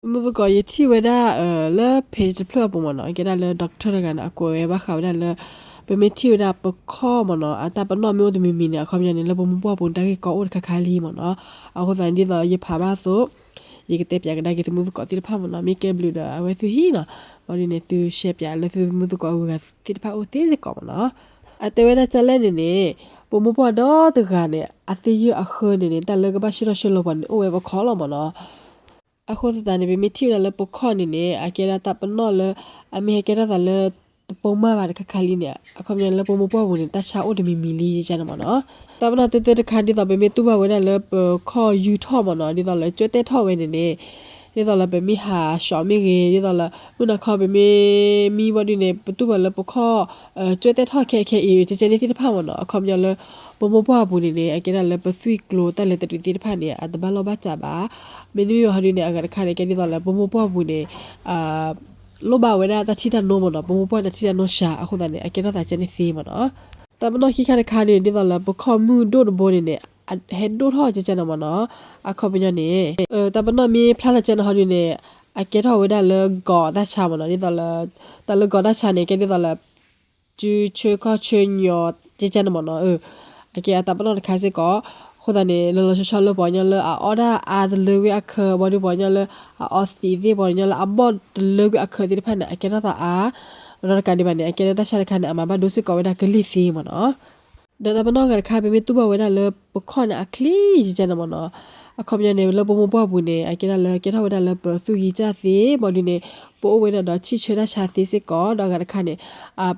mudu ko yiti weda le page plot po mo no ke da le doctor ga na ko e ba kha da le pe me ti weda po kho mo no ata pa no me o de mi ne kho mya ne le po mo po da ke ko o kha kha li mo no a ko dan di da ye pha ba so ye ke te pya ga da ke mudu ko ti pha mo no mi ke blue da a we tu hi na mo ni ne tu she pya le tu mudu ko ga ti pha o te se ko mo no a te weda cha le ne ne po mo po do tu ga ne a ti yu a kho ne ne ta le ga ba shi ro shi lo ba ne o we ba kho lo mo noအခုစတဲ့နေမီတီရလပခေါနေနေအကေရတာပနောလအမေကေရတာလပုံမပါခခလီနေအခုမြန်လပုံမပေါ်ဘူးနေတခြားအိုတမီမီလီကျန်မနော်တပနာတေတေခါဒီတော့ဘေမီတူဘဝဲလခေါ်ယူထော့မနော်ဒီတော့လကျွတ်တဲ့ထော့ဝဲနေနေဒီတော့လဘေမီဟာရှောမီကြီးဒီတော့လဘုနာခေါ်ဘေမီဘဒီနေပတူဘလပခေါ်ကျွတ်တဲ့ထော့ခဲခဲအေးကျကျနေတိတဖမနော်အခုမြန်လပုံမပေါ်ဘူးနေအကေရလပဆွီကလိုတက်လက်တူတိတဖနေအတဘလောဘချပါမင်းမျိုးဟာဒီနေအကခါနေကဒီတော့လပုံမပေါ်ဘူးနေလောဘဝဲတာတချီတနိုးမနော်ပုံမပေါ်တချီတနိုးရှာအခုတည်းအကေရတာကျနေစီမနော်တမနော်ခိခါခါနေဒီတော့လပခေါ်မှုဒို့ဘိုနေဟက်ဒိုထော့ကျကျနမနော်အခုပညာနေတပနော်မီဖလာကျနဟာဒီနေအကေထော့ဝဲတာလဂေါ်တာချမနော်ဒီတော့လတလဂေါ်တာချနေကဒီတော့လကျူချေခချညောကျကျနမနော်အကေတပနော်ခါစကောခုဒနေလောလောရှောလဘောညလအော်ဒါအာဒလေဝဲအခဘောဒီဘောညလအော်စီဒီဘောညလအဘောလေဝဲအခဒီဖန်အကေရတာအာနော်ကန်ဒီမနေအကေရတာရှာခန်အမဘာဒုစကောဝဲတာဂလီစီမနော်ဒါတပနောကခါပေမတူဘဝဲတာလပခွန်အခလီကျန်မနော်အခုမြနေလပမပွားဘူးနေအကေလကေထဝဲတာလပသူကြီးကြစီဘော်ဒီနေပိုးဝဲတာချီချတာရှာစီစစ်ကောတော့ကခါနေ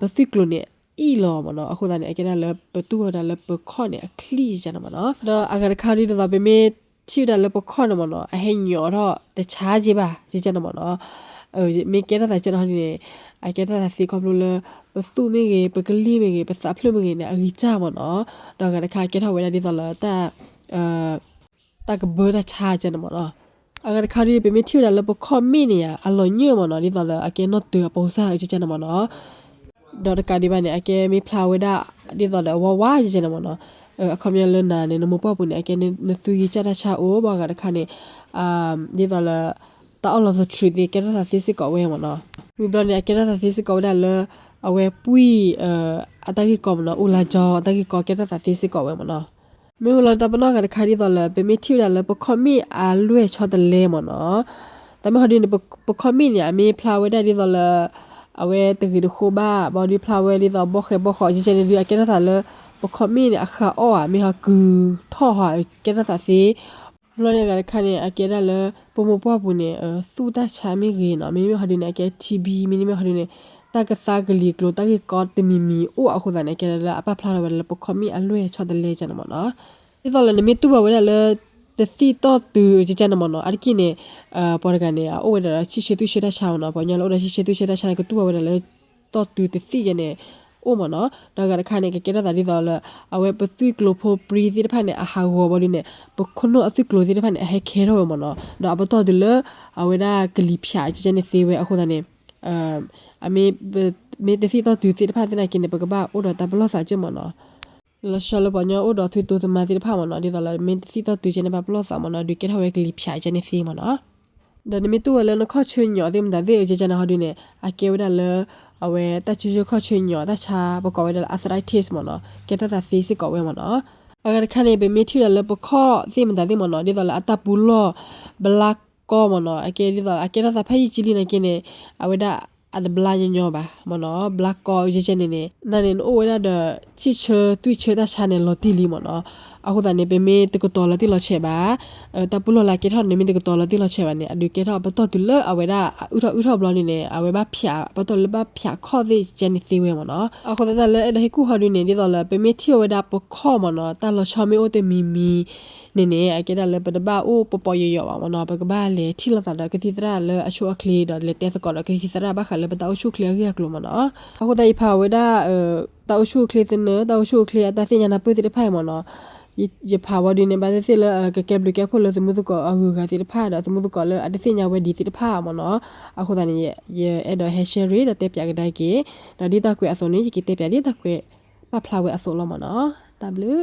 ပသိကလိုနေအီလောမနော်အခုတည်းအကေလပတူဝဲတာလပခွန်အခလီကျန်မနော်တော့အကခါဒီတော့ပေမေချီတာလပခွန်မနော်အဟင်ညောတော့တခြားကြီးပါကျန်မနော်မေကေတာကျန်ဟောဒီနေအကေတာစီကောဘလပစုမေကေပကလီမေကေပစဖလမေကေနေအဂီချမနော်တော့ကခါကေထဝဲတာဒီတော့တာတကဘရချာကျန်မနော်အကခါဒီပေမချီတာလပခေါ်မီနေရအလောညွမနော်ဒီတော့အကေနော်တေပုံစားကျန်မနော်တော့ကဒီပါနေအကေမီဖလာဝဲတာဒီတော့ဝဝကျန်မနော်အခုမြလနာနေနမပေါ်ဘူးနေအကေနေသူကြီးချတာချအိုးဘာကခါနေဒီတော့တာအော်လို့ထရီဒီကေတာသီစစ်ကောဝဲမနော်မိဘနေကေတာသီစစ်ကောဒါလအဝဲပွီအတကြီးကောမနော်ဦးလာကြောအတကြီးကောကေတာသီစစ်ကောဝဲမနော်မေဟလာတပနောကခါဒီတော့လပေမီချီရလပခမီအလွဲချောတလဲမနော်တမဟဒီပခမီနေအမီဖလာဝဲဒါဒီတော့လအဝဲတကြီးဒခိုဘာဘော်ဒီဖလာဝဲဒီတော့ဘခေဘခေဂျီချနေဒီကေတာလပခမီနေအခါအောအမီဟာကူထောဟာကေတာသီလောရကခါနေအကေရလပမပွားဘူးနေသူတာချာမီဂေနော်မင်းမဟာဒီနေအကေတီဘီမင်းမဟာဒီနေတာကစားကလီကလိုတာကကောတမီမီအိုအခုဒါနေကေရလအပဖလာဝဲလပခမီအလွဲချောတလဲချန်မနော်ဒီတော့လည်းမတူဘဝဲလတတိတော့သူချန်မနော်အကိနေပေါ်ကနေအိုဝဲတာချီချီတူချီတာချောင်းနော်ပေါ်ညာလို့ချီချီတူချီတာချာကတူဘဝဲလည်းတော့သူတတိရနေအိုမနော်တော့ကခါနေကေရတာဒီတော့အဝဲပသွိကလိုဖိုပရီဒီဖာနေအဟာဝဘော်ဒီနေပခုနိုအသိကလိုဒီဖာနေအဟဲခဲရောမနော်တော့အပတော့ဒီလအဝဲဒါကလီဖြာချနေသေးဝဲအခုဒါနေအမေတစီတော့သူစီတဖာတဲ့နေကိနေပကဘာအိုတော့တဘလောစာချမနော်လရှလပညာအိုတော့သူတူသမတိဖာမနော်ဒီတော့မေတစီတော့သူချနေပဘလောစာမနော်ဒီကေထဝဲကလီဖြာချနေသေးမနော်ဒါနေမတူလည်းနခချွညော်တယ်မဒါဒေချချနာဟောဒီနေအကေဝဒါလအဝဲတချူချခချွညော်တချာပကောဝဲဒါအသရိုက်တစ်မနော်ကေတတာစီစစ်ကောဝဲမနော်အကခနေပဲမီထီလည်းပခောစီမဒါဒီမနော်ဒီတော့အတပူလောဘလက်ကောမနော်အကေဒီတော့အကေတတာဖိုင်ချီလီနေကိနေအဝဲဒါအဒဘလာညညောပါမနော်ဘလက်ကောချချနေနေနာနေအိုဝဲဒါချီချွတွိချတချာနေလောတီလီမနော်အခုတနေပေမေတကတော်လတိလချေပါတပူလလာကေထောနေမီတကတော်လတိလချေပါနေအဒူကေထောဘတော်တူလအဝဲဒါဥထောဘလနေနေအဝဲဘာဖြာဘတော်လဘဖြာခေါ်သေးဂျန်နီသေးဝဲမနော်အခုတလည်းအဲ့ဒါဟိကူဟာဒူနေဒီတော့လပေမေတီဝဲဒါပခေါ်မနော်တလချမေအိုတေမီမီနေနေအကေဒါလည်းပဒဘာအိုပပယောပါမနော်ပကဘာလေထီလာတာကတိတရာလေအချိုအခလီတော့လေတဲစကောကတိတရာဘာခလည်းပတောက်ရှုခလီရကလို့မနော်အခုတိုင်ဖာဝဲဒါတောက်ရှုခလီတဲ့နော်တောက်ရှုခလီအတသိညာနာပွေးတဲ့ဖိုင်မနော်ยพาวดีในบ้านเสละก็เก็บลูกแก้พลสมมุติก็เอากะติผ้าดสมมุติก็เลยอดิสิญาเวดีติผ้ามเนาะอะခုตานี่เยเอดอเฮเชรีดเตปยากะไดเกดอดิตะกวยอสอนี่ยิกิเตปยาดิตะกวยปะพลาเวอสอลอมเนาะ W